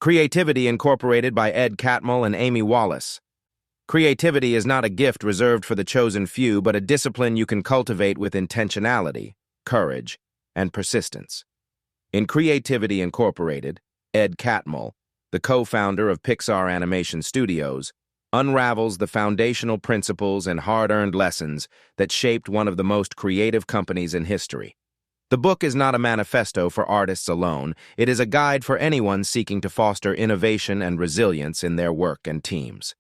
Creativity Incorporated by Ed Catmull and Amy Wallace. Creativity is not a gift reserved for the chosen few, but a discipline you can cultivate with intentionality, courage, and persistence. In Creativity Incorporated, Ed Catmull, the co-founder of Pixar Animation Studios, unravels the foundational principles and hard-earned lessons that shaped one of the most creative companies in history. The book is not a manifesto for artists alone. It is a guide for anyone seeking to foster innovation and resilience in their work and teams.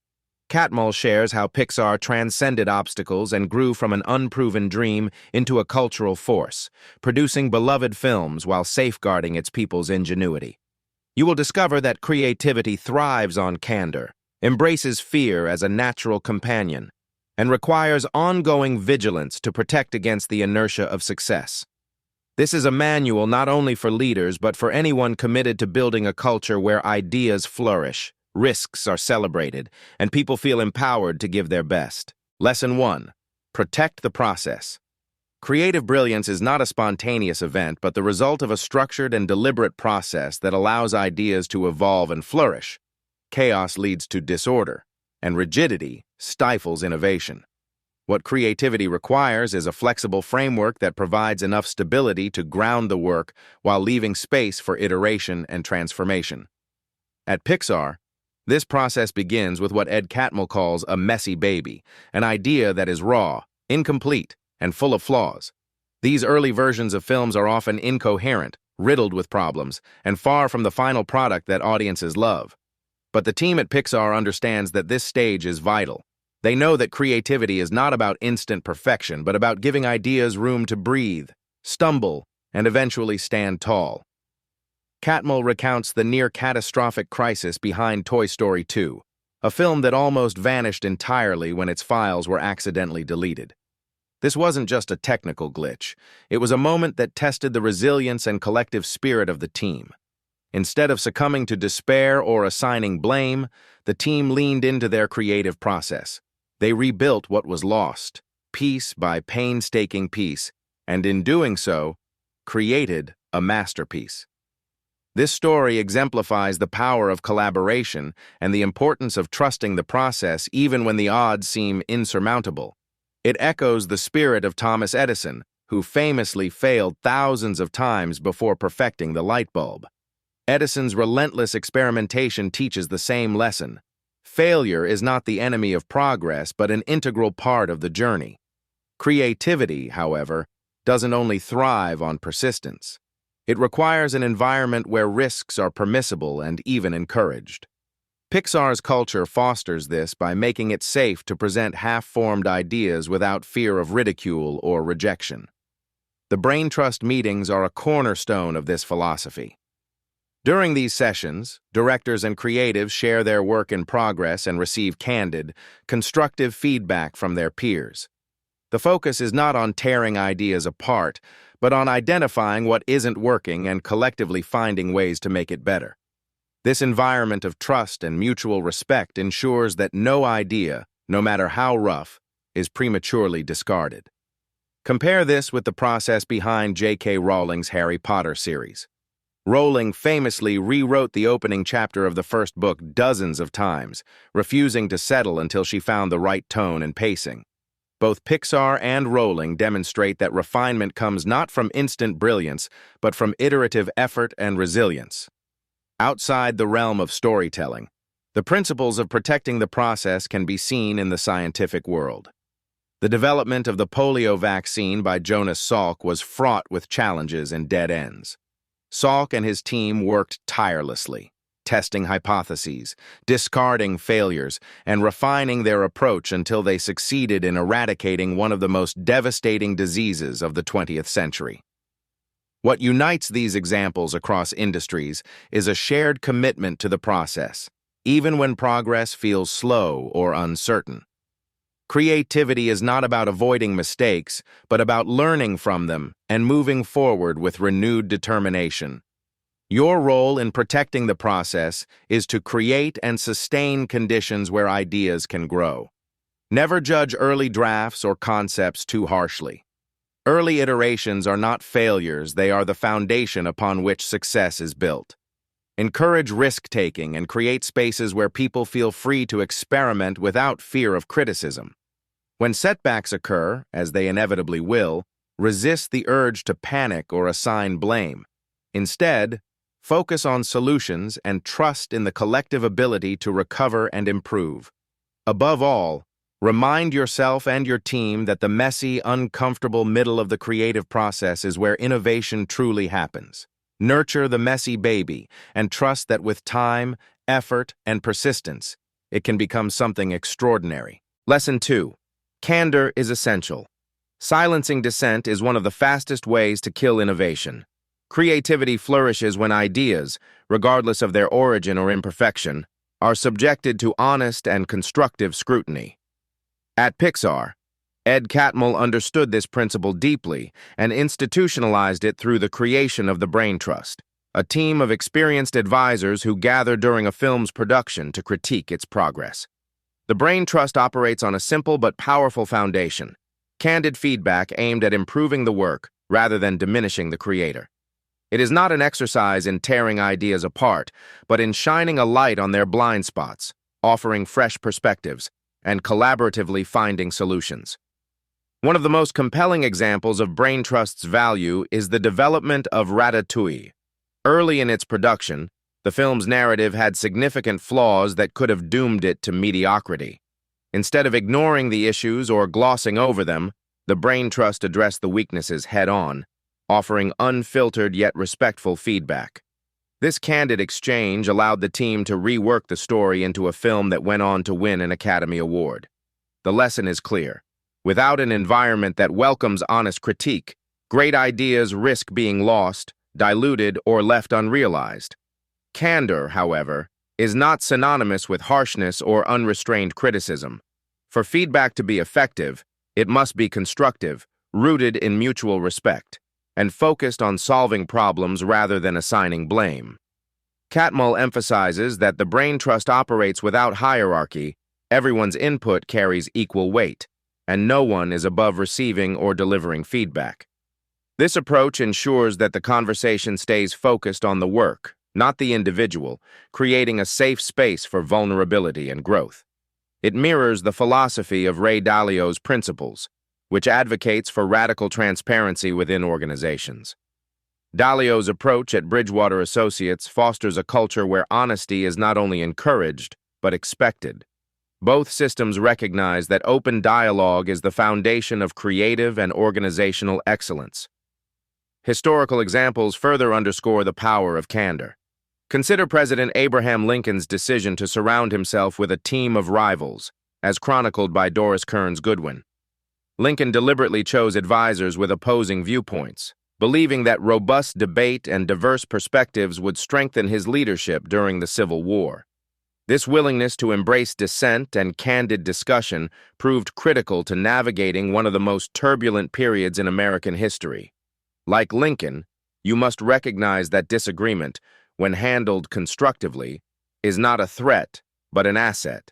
Catmull shares how Pixar transcended obstacles and grew from an unproven dream into a cultural force, producing beloved films while safeguarding its people's ingenuity. You will discover that creativity thrives on candor, embraces fear as a natural companion, and requires ongoing vigilance to protect against the inertia of success. This is a manual not only for leaders, but for anyone committed to building a culture where ideas flourish, risks are celebrated, and people feel empowered to give their best. Lesson 1. Protect the process. Creative brilliance is not a spontaneous event, but the result of a structured and deliberate process that allows ideas to evolve and flourish. Chaos leads to disorder, and rigidity stifles innovation. What creativity requires is a flexible framework that provides enough stability to ground the work while leaving space for iteration and transformation. At Pixar, this process begins with what Ed Catmull calls a messy baby, an idea that is raw, incomplete, and full of flaws. These early versions of films are often incoherent, riddled with problems, and far from the final product that audiences love. But the team at Pixar understands that this stage is vital. They know that creativity is not about instant perfection, but about giving ideas room to breathe, stumble, and eventually stand tall. Catmull recounts the near-catastrophic crisis behind Toy Story 2, a film that almost vanished entirely when its files were accidentally deleted. This wasn't just a technical glitch. It was a moment that tested the resilience and collective spirit of the team. Instead of succumbing to despair or assigning blame, the team leaned into their creative process. They rebuilt what was lost, piece by painstaking piece, and in doing so, created a masterpiece. This story exemplifies the power of collaboration and the importance of trusting the process even when the odds seem insurmountable. It echoes the spirit of Thomas Edison, who famously failed thousands of times before perfecting the light bulb. Edison's relentless experimentation teaches the same lesson. Failure is not the enemy of progress, but an integral part of the journey. Creativity, however, doesn't only thrive on persistence. It requires an environment where risks are permissible and even encouraged. Pixar's culture fosters this by making it safe to present half-formed ideas without fear of ridicule or rejection. The Brain Trust meetings are a cornerstone of this philosophy. During these sessions, directors and creatives share their work in progress and receive candid, constructive feedback from their peers. The focus is not on tearing ideas apart, but on identifying what isn't working and collectively finding ways to make it better. This environment of trust and mutual respect ensures that no idea, no matter how rough, is prematurely discarded. Compare this with the process behind J.K. Rowling's Harry Potter series. Rowling famously rewrote the opening chapter of the first book dozens of times, refusing to settle until she found the right tone and pacing. Both Pixar and Rowling demonstrate that refinement comes not from instant brilliance, but from iterative effort and resilience. Outside the realm of storytelling, the principles of protecting the process can be seen in the scientific world. The development of the polio vaccine by Jonas Salk was fraught with challenges and dead ends. Salk and his team worked tirelessly, testing hypotheses, discarding failures, and refining their approach until they succeeded in eradicating one of the most devastating diseases of the 20th century. What unites these examples across industries is a shared commitment to the process, even when progress feels slow or uncertain. Creativity is not about avoiding mistakes, but about learning from them and moving forward with renewed determination. Your role in protecting the process is to create and sustain conditions where ideas can grow. Never judge early drafts or concepts too harshly. Early iterations are not failures, they are the foundation upon which success is built. Encourage risk-taking and create spaces where people feel free to experiment without fear of criticism. When setbacks occur, as they inevitably will, resist the urge to panic or assign blame. Instead, focus on solutions and trust in the collective ability to recover and improve. Above all, remind yourself and your team that the messy, uncomfortable middle of the creative process is where innovation truly happens. Nurture the messy baby and trust that with time, effort, and persistence, it can become something extraordinary. Lesson 2. Candor is essential. Silencing dissent is one of the fastest ways to kill innovation. Creativity flourishes when ideas, regardless of their origin or imperfection, are subjected to honest and constructive scrutiny. At Pixar, Ed Catmull understood this principle deeply and institutionalized it through the creation of the Brain Trust, a team of experienced advisors who gather during a film's production to critique its progress. The Brain Trust operates on a simple but powerful foundation: candid feedback aimed at improving the work rather than diminishing the creator. It is not an exercise in tearing ideas apart, but in shining a light on their blind spots, offering fresh perspectives, and collaboratively finding solutions. One of the most compelling examples of Brain Trust's value is the development of Ratatouille. Early in its production, the film's narrative had significant flaws that could have doomed it to mediocrity. Instead of ignoring the issues or glossing over them, the Brain Trust addressed the weaknesses head-on, offering unfiltered yet respectful feedback. This candid exchange allowed the team to rework the story into a film that went on to win an Academy Award. The lesson is clear. Without an environment that welcomes honest critique, great ideas risk being lost, diluted, or left unrealized. Candor, however, is not synonymous with harshness or unrestrained criticism. For feedback to be effective, it must be constructive, rooted in mutual respect, and focused on solving problems rather than assigning blame. Catmull emphasizes that the Brain Trust operates without hierarchy. Everyone's input carries equal weight, and no one is above receiving or delivering feedback. This approach ensures that the conversation stays focused on the work, not the individual, creating a safe space for vulnerability and growth. It mirrors the philosophy of Ray Dalio's principles, which advocates for radical transparency within organizations. Dalio's approach at Bridgewater Associates fosters a culture where honesty is not only encouraged, but expected. Both systems recognize that open dialogue is the foundation of creative and organizational excellence. Historical examples further underscore the power of candor. Consider President Abraham Lincoln's decision to surround himself with a team of rivals, as chronicled by Doris Kearns Goodwin. Lincoln deliberately chose advisors with opposing viewpoints, believing that robust debate and diverse perspectives would strengthen his leadership during the Civil War. This willingness to embrace dissent and candid discussion proved critical to navigating one of the most turbulent periods in American history. Like Lincoln, you must recognize that disagreement, when handled constructively, is not a threat, but an asset.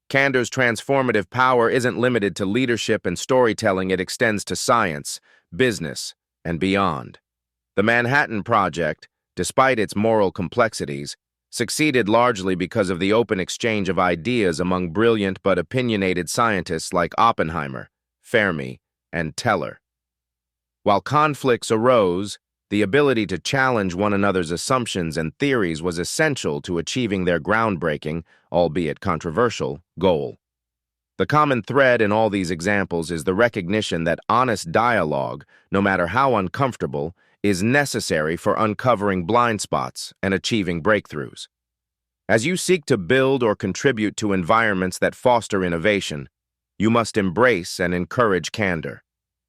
Candor's transformative power isn't limited to leadership and storytelling, it extends to science, business, and beyond. The Manhattan Project, despite its moral complexities, succeeded largely because of the open exchange of ideas among brilliant but opinionated scientists like Oppenheimer, Fermi, and Teller. While conflicts arose, the ability to challenge one another's assumptions and theories was essential to achieving their groundbreaking, albeit controversial, goal. The common thread in all these examples is the recognition that honest dialogue, no matter how uncomfortable, is necessary for uncovering blind spots and achieving breakthroughs. As you seek to build or contribute to environments that foster innovation, you must embrace and encourage candor.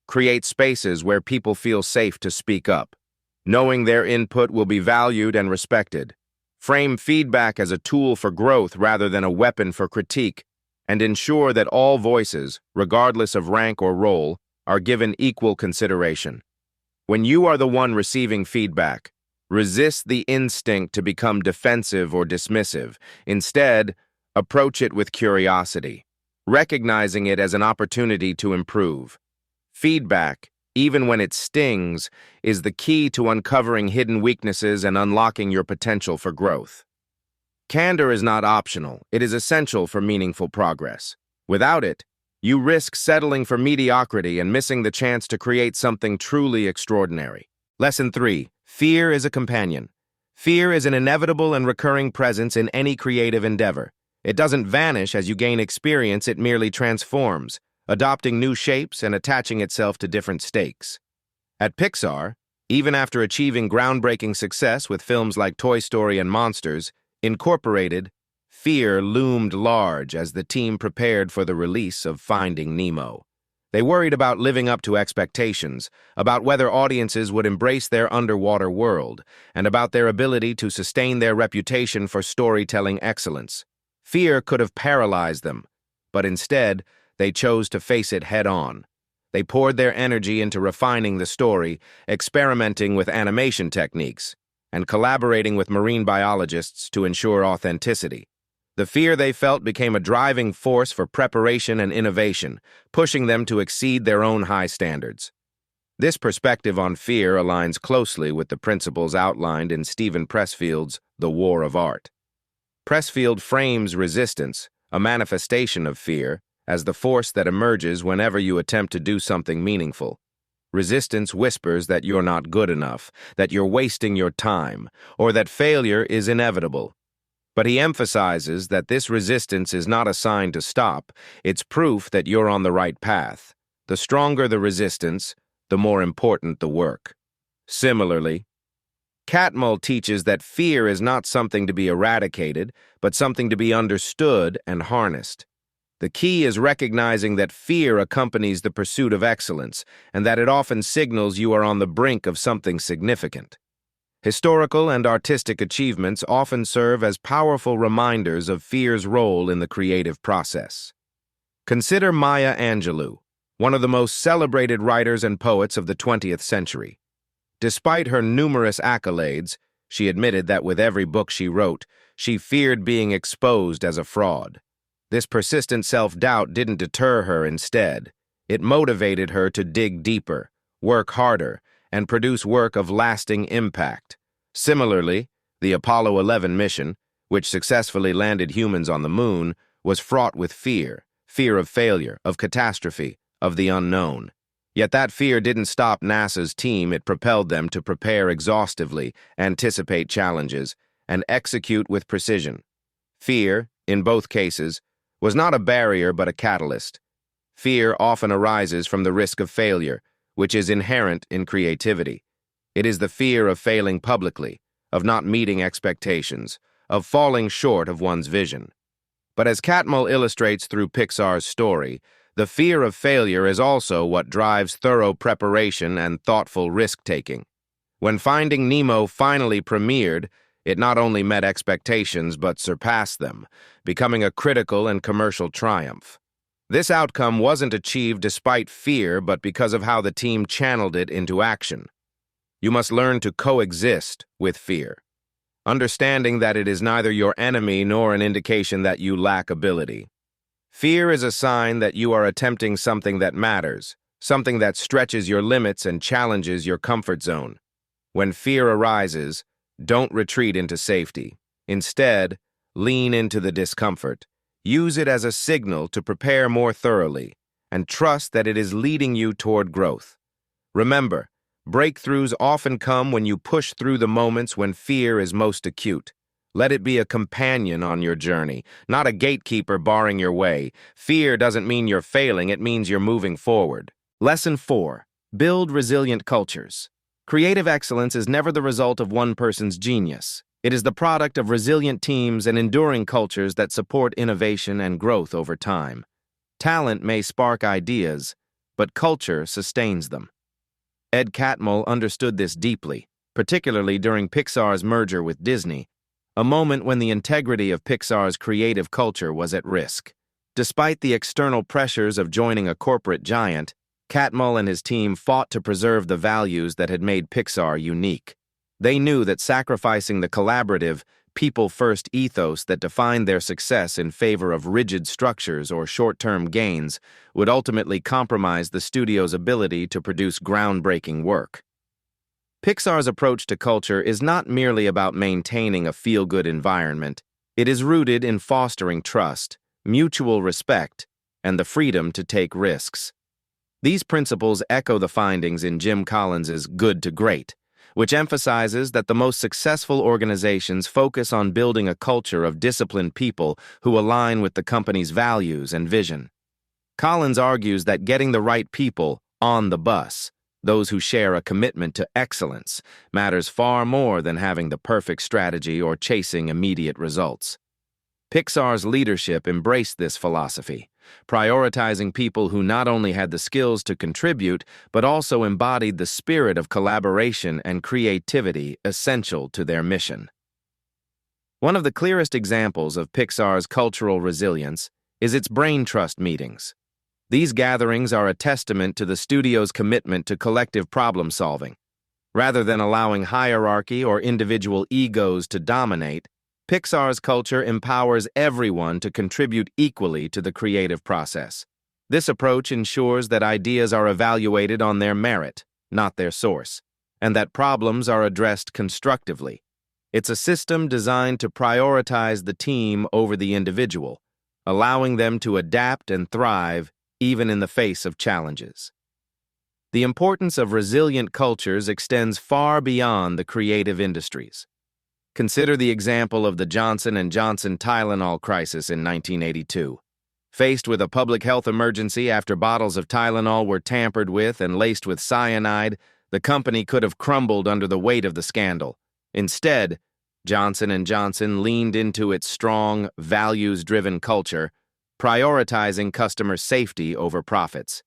Create spaces where people feel safe to speak up, knowing their input will be valued and respected. Frame feedback as a tool for growth rather than a weapon for critique, and ensure that all voices, regardless of rank or role, are given equal consideration. When you are the one receiving feedback, resist the instinct to become defensive or dismissive. Instead, approach it with curiosity, recognizing it as an opportunity to improve. Feedback, even when it stings, is the key to uncovering hidden weaknesses and unlocking your potential for growth. Candor is not optional, it is essential for meaningful progress. Without it, you risk settling for mediocrity and missing the chance to create something truly extraordinary. Lesson 3. Fear is a companion. Fear is an inevitable and recurring presence in any creative endeavor. It doesn't vanish as you gain experience, it merely transforms, adopting new shapes and attaching itself to different stakes. At Pixar, even after achieving groundbreaking success with films like Toy Story and Monsters, Incorporated, fear loomed large as the team prepared for the release of Finding Nemo. They worried about living up to expectations, about whether audiences would embrace their underwater world, and about their ability to sustain their reputation for storytelling excellence. Fear could have paralyzed them, but instead, they chose to face it head-on. They poured their energy into refining the story, experimenting with animation techniques, and collaborating with marine biologists to ensure authenticity. The fear they felt became a driving force for preparation and innovation, pushing them to exceed their own high standards. This perspective on fear aligns closely with the principles outlined in Steven Pressfield's The War of Art. Pressfield frames resistance, a manifestation of fear, as the force that emerges whenever you attempt to do something meaningful. Resistance whispers that you're not good enough, that you're wasting your time, or that failure is inevitable. But he emphasizes that this resistance is not a sign to stop, it's proof that you're on the right path. The stronger the resistance, the more important the work. Similarly, Catmull teaches that fear is not something to be eradicated, but something to be understood and harnessed. The key is recognizing that fear accompanies the pursuit of excellence, and that it often signals you are on the brink of something significant. Historical and artistic achievements often serve as powerful reminders of fear's role in the creative process. Consider Maya Angelou, one of the most celebrated writers and poets of the 20th century. Despite her numerous accolades, she admitted that with every book she wrote, she feared being exposed as a fraud. This persistent self-doubt didn't deter her instead. It motivated her to dig deeper, work harder, and produce work of lasting impact. Similarly, the Apollo 11 mission, which successfully landed humans on the moon, was fraught with fear of failure, of catastrophe, of the unknown. Yet that fear didn't stop NASA's team, it propelled them to prepare exhaustively, anticipate challenges, and execute with precision. Fear, in both cases, was not a barrier but a catalyst. Fear often arises from the risk of failure, which is inherent in creativity. It is the fear of failing publicly, of not meeting expectations, of falling short of one's vision. But as Catmull illustrates through Pixar's story, the fear of failure is also what drives thorough preparation and thoughtful risk-taking. When Finding Nemo finally premiered, it not only met expectations but surpassed them, becoming a critical and commercial triumph. This outcome wasn't achieved despite fear, but because of how the team channeled it into action. You must learn to coexist with fear, understanding that it is neither your enemy nor an indication that you lack ability. Fear is a sign that you are attempting something that matters, something that stretches your limits and challenges your comfort zone. When fear arises, don't retreat into safety. Instead, lean into the discomfort. Use it as a signal to prepare more thoroughly, and trust that it is leading you toward growth. Remember, breakthroughs often come when you push through the moments when fear is most acute. Let it be a companion on your journey, not a gatekeeper barring your way. Fear doesn't mean you're failing, it means you're moving forward. Lesson 4. Build resilient cultures. Creative excellence is never the result of one person's genius. It is the product of resilient teams and enduring cultures that support innovation and growth over time. Talent may spark ideas, but culture sustains them. Ed Catmull understood this deeply, particularly during Pixar's merger with Disney, a moment when the integrity of Pixar's creative culture was at risk. Despite the external pressures of joining a corporate giant, Catmull and his team fought to preserve the values that had made Pixar unique. They knew that sacrificing the collaborative, people-first ethos that defined their success in favor of rigid structures or short-term gains would ultimately compromise the studio's ability to produce groundbreaking work. Pixar's approach to culture is not merely about maintaining a feel-good environment. It is rooted in fostering trust, mutual respect, and the freedom to take risks. These principles echo the findings in Jim Collins's Good to Great, which emphasizes that the most successful organizations focus on building a culture of disciplined people who align with the company's values and vision. Collins argues that getting the right people on the bus, those who share a commitment to excellence, matters far more than having the perfect strategy or chasing immediate results. Pixar's leadership embraced this philosophy, prioritizing people who not only had the skills to contribute, but also embodied the spirit of collaboration and creativity essential to their mission. One of the clearest examples of Pixar's cultural resilience is its brain trust meetings. These gatherings are a testament to the studio's commitment to collective problem-solving. Rather than allowing hierarchy or individual egos to dominate, Pixar's culture empowers everyone to contribute equally to the creative process. This approach ensures that ideas are evaluated on their merit, not their source, and that problems are addressed constructively. It's a system designed to prioritize the team over the individual, allowing them to adapt and thrive even in the face of challenges. The importance of resilient cultures extends far beyond the creative industries. Consider the example of the Johnson & Johnson Tylenol crisis in 1982. Faced with a public health emergency after bottles of Tylenol were tampered with and laced with cyanide, the company could have crumbled under the weight of the scandal. Instead, Johnson & Johnson leaned into its strong, values-driven culture, prioritizing customer safety over profits.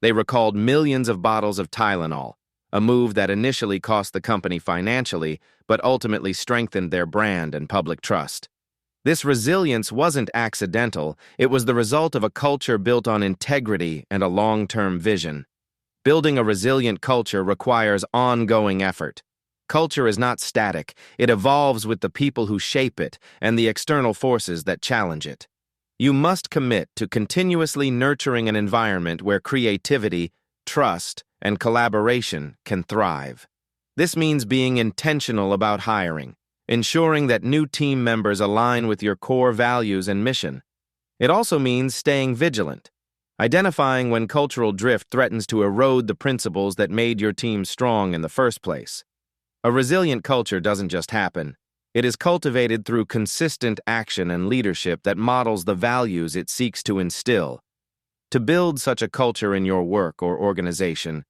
They recalled millions of bottles of Tylenol, a move that initially cost the company financially, but ultimately strengthened their brand and public trust. This resilience wasn't accidental, it was the result of a culture built on integrity and a long-term vision. Building a resilient culture requires ongoing effort. Culture is not static, it evolves with the people who shape it and the external forces that challenge it. You must commit to continuously nurturing an environment where creativity, trust, and collaboration can thrive. This means being intentional about hiring, ensuring that new team members align with your core values and mission. It also means staying vigilant, identifying when cultural drift threatens to erode the principles that made your team strong in the first place. A resilient culture doesn't just happen. It is cultivated through consistent action and leadership that models the values it seeks to instill. To build such a culture in your work or organization,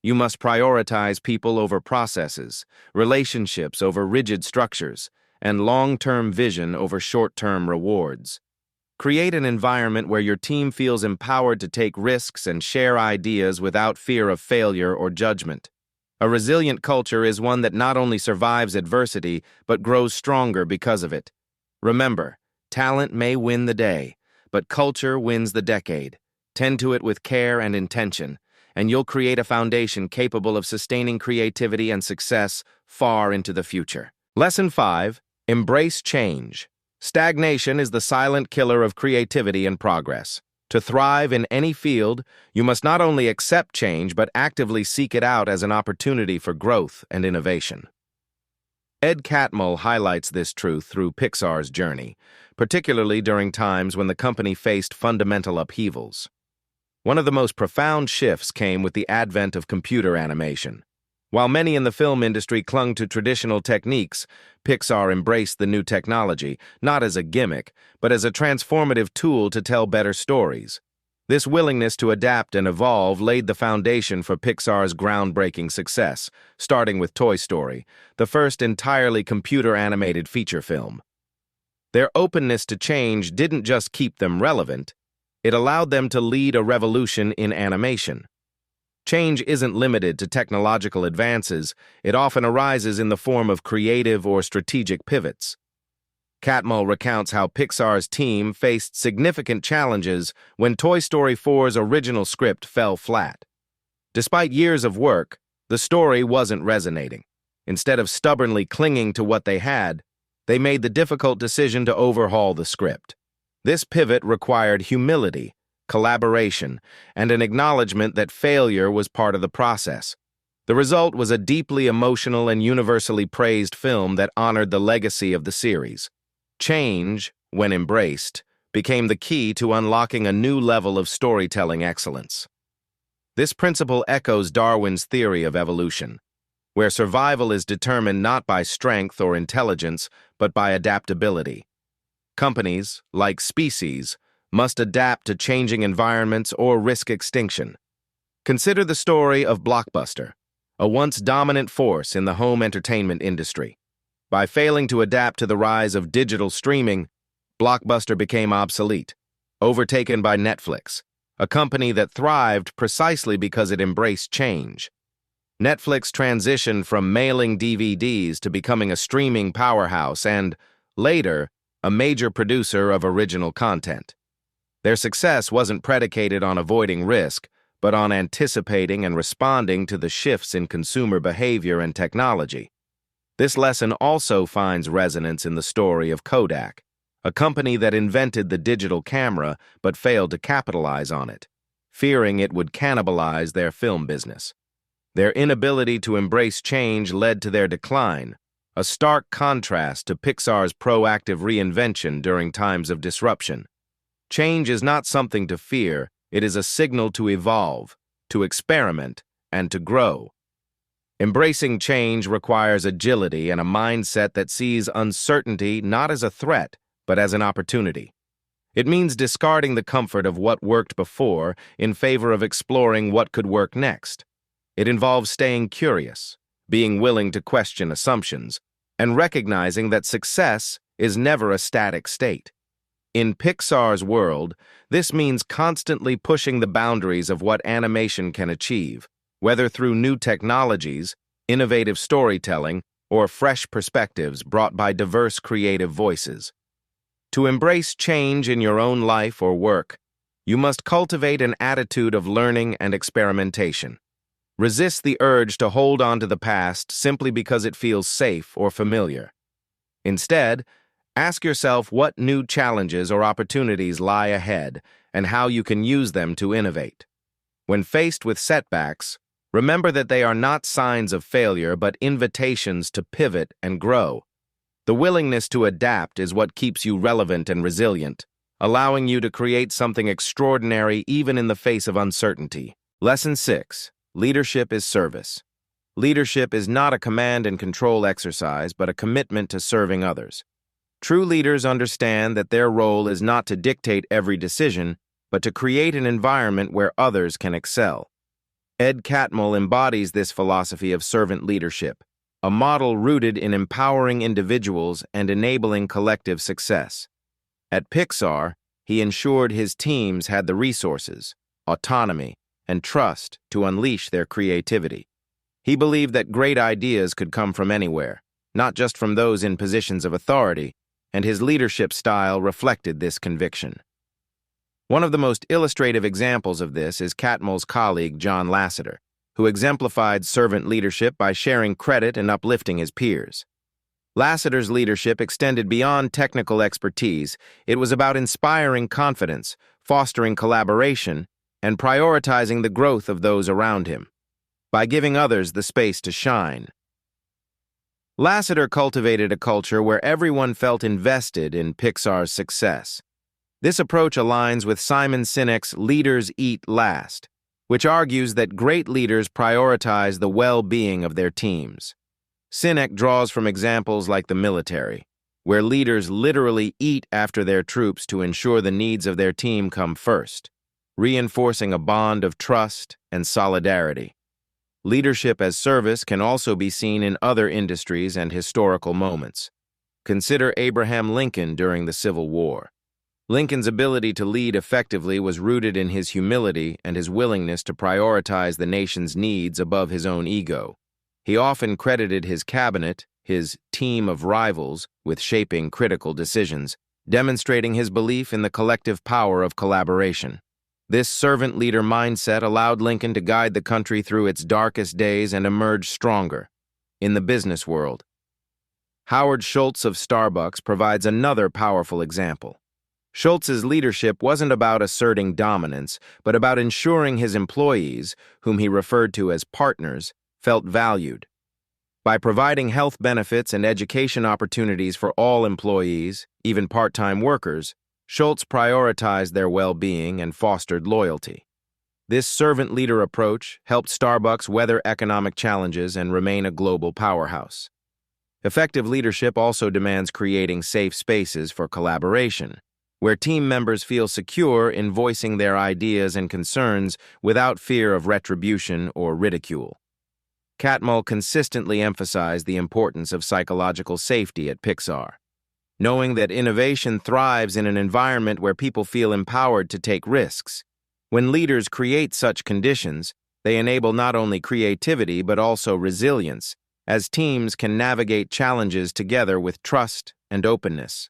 you must prioritize people over processes, relationships over rigid structures, and long-term vision over short-term rewards. Create an environment where your team feels empowered to take risks and share ideas without fear of failure or judgment. A resilient culture is one that not only survives adversity, but grows stronger because of it. Remember, talent may win the day, but culture wins the decade. Tend to it with care and intention, and you'll create a foundation capable of sustaining creativity and success far into the future. Lesson 5. Embrace change. Stagnation is the silent killer of creativity and progress. To thrive in any field, you must not only accept change, but actively seek it out as an opportunity for growth and innovation. Ed Catmull highlights this truth through Pixar's journey, particularly during times when the company faced fundamental upheavals. One of the most profound shifts came with the advent of computer animation. While many in the film industry clung to traditional techniques, Pixar embraced the new technology, not as a gimmick, but as a transformative tool to tell better stories. This willingness to adapt and evolve laid the foundation for Pixar's groundbreaking success, starting with Toy Story, the first entirely computer-animated feature film. Their openness to change didn't just keep them relevant, it allowed them to lead a revolution in animation. Change isn't limited to technological advances, it often arises in the form of creative or strategic pivots. Catmull recounts how Pixar's team faced significant challenges when Toy Story 4's original script fell flat. Despite years of work, the story wasn't resonating. Instead of stubbornly clinging to what they had, they made the difficult decision to overhaul the script. This pivot required humility, collaboration, and an acknowledgement that failure was part of the process. The result was a deeply emotional and universally praised film that honored the legacy of the series. Change, when embraced, became the key to unlocking a new level of storytelling excellence. This principle echoes Darwin's theory of evolution, where survival is determined not by strength or intelligence, but by adaptability. Companies, like species, must adapt to changing environments or risk extinction. Consider the story of Blockbuster, a once dominant force in the home entertainment industry. By failing to adapt to the rise of digital streaming, Blockbuster became obsolete, overtaken by Netflix, a company that thrived precisely because it embraced change. Netflix transitioned from mailing DVDs to becoming a streaming powerhouse and, later, a major producer of original content. Their success wasn't predicated on avoiding risk, but on anticipating and responding to the shifts in consumer behavior and technology. This lesson also finds resonance in the story of Kodak, a company that invented the digital camera but failed to capitalize on it, fearing it would cannibalize their film business. Their inability to embrace change led to their decline, a stark contrast to Pixar's proactive reinvention during times of disruption. Change is not something to fear, it is a signal to evolve, to experiment, and to grow. Embracing change requires agility and a mindset that sees uncertainty not as a threat, but as an opportunity. It means discarding the comfort of what worked before in favor of exploring what could work next. It involves staying curious, being willing to question assumptions, and recognizing that success is never a static state. In Pixar's world, this means constantly pushing the boundaries of what animation can achieve, whether through new technologies, innovative storytelling, or fresh perspectives brought by diverse creative voices. To embrace change in your own life or work, you must cultivate an attitude of learning and experimentation. Resist the urge to hold on to the past simply because it feels safe or familiar. Instead, ask yourself what new challenges or opportunities lie ahead and how you can use them to innovate. When faced with setbacks, remember that they are not signs of failure but invitations to pivot and grow. The willingness to adapt is what keeps you relevant and resilient, allowing you to create something extraordinary even in the face of uncertainty. Lesson 6. Leadership is service. Leadership is not a command and control exercise, but a commitment to serving others. True leaders understand that their role is not to dictate every decision, but to create an environment where others can excel. Ed Catmull embodies this philosophy of servant leadership, a model rooted in empowering individuals and enabling collective success. At Pixar, he ensured his teams had the resources, autonomy, and trust to unleash their creativity. He believed that great ideas could come from anywhere, not just from those in positions of authority, and his leadership style reflected this conviction. One of the most illustrative examples of this is Catmull's colleague John Lasseter, who exemplified servant leadership by sharing credit and uplifting his peers. Lasseter's leadership extended beyond technical expertise. It was about inspiring confidence, fostering collaboration, and prioritizing the growth of those around him, by giving others the space to shine. Lasseter cultivated a culture where everyone felt invested in Pixar's success. This approach aligns with Simon Sinek's Leaders Eat Last, which argues that great leaders prioritize the well-being of their teams. Sinek draws from examples like the military, where leaders literally eat after their troops to ensure the needs of their team come first, reinforcing a bond of trust and solidarity. Leadership as service can also be seen in other industries and historical moments. Consider Abraham Lincoln during the Civil War. Lincoln's ability to lead effectively was rooted in his humility and his willingness to prioritize the nation's needs above his own ego. He often credited his cabinet, his team of rivals, with shaping critical decisions, demonstrating his belief in the collective power of collaboration. This servant leader mindset allowed Lincoln to guide the country through its darkest days and emerge stronger. In the business world, Howard Schultz of Starbucks provides another powerful example. Schultz's leadership wasn't about asserting dominance, but about ensuring his employees, whom he referred to as partners, felt valued. By providing health benefits and education opportunities for all employees, even part-time workers, Schultz prioritized their well-being and fostered loyalty. This servant leader approach helped Starbucks weather economic challenges and remain a global powerhouse. Effective leadership also demands creating safe spaces for collaboration, where team members feel secure in voicing their ideas and concerns without fear of retribution or ridicule. Catmull consistently emphasized the importance of psychological safety at Pixar, knowing that innovation thrives in an environment where people feel empowered to take risks. When leaders create such conditions, they enable not only creativity but also resilience, as teams can navigate challenges together with trust and openness.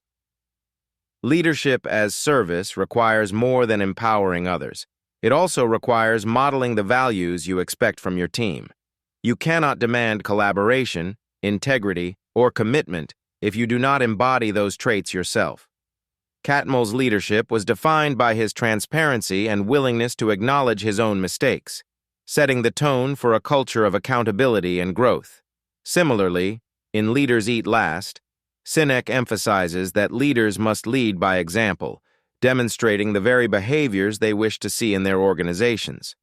Leadership as service requires more than empowering others. It also requires modeling the values you expect from your team. You cannot demand collaboration, integrity, or commitment if you do not embody those traits yourself. Catmull's leadership was defined by his transparency and willingness to acknowledge his own mistakes, setting the tone for a culture of accountability and growth. Similarly, in Leaders Eat Last, Sinek emphasizes that leaders must lead by example, demonstrating the very behaviors they wish to see in their organizations.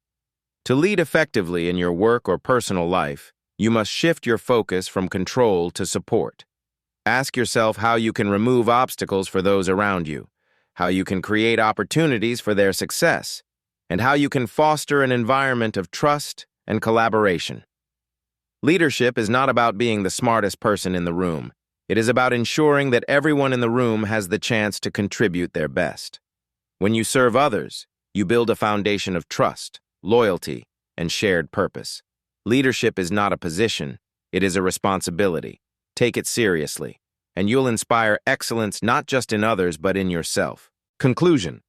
To lead effectively in your work or personal life, you must shift your focus from control to support. Ask yourself how you can remove obstacles for those around you, how you can create opportunities for their success, and how you can foster an environment of trust and collaboration. Leadership is not about being the smartest person in the room. It is about ensuring that everyone in the room has the chance to contribute their best. When you serve others, you build a foundation of trust, loyalty, and shared purpose. Leadership is not a position, it is a responsibility. Take it seriously, and you'll inspire excellence not just in others but in yourself. Conclusion.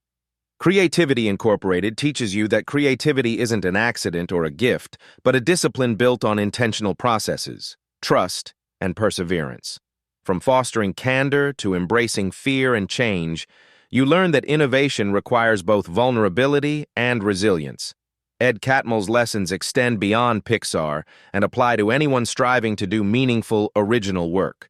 Creativity Incorporated teaches you that creativity isn't an accident or a gift, but a discipline built on intentional processes, trust, and perseverance. From fostering candor to embracing fear and change, you learn that innovation requires both vulnerability and resilience. Ed Catmull's lessons extend beyond Pixar and apply to anyone striving to do meaningful, original work.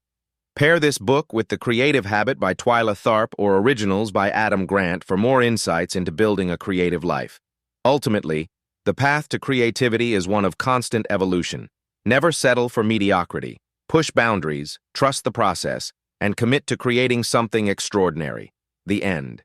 Pair this book with The Creative Habit by Twyla Tharp or Originals by Adam Grant for more insights into building a creative life. Ultimately, the path to creativity is one of constant evolution. Never settle for mediocrity. Push boundaries, trust the process, and commit to creating something extraordinary. The end.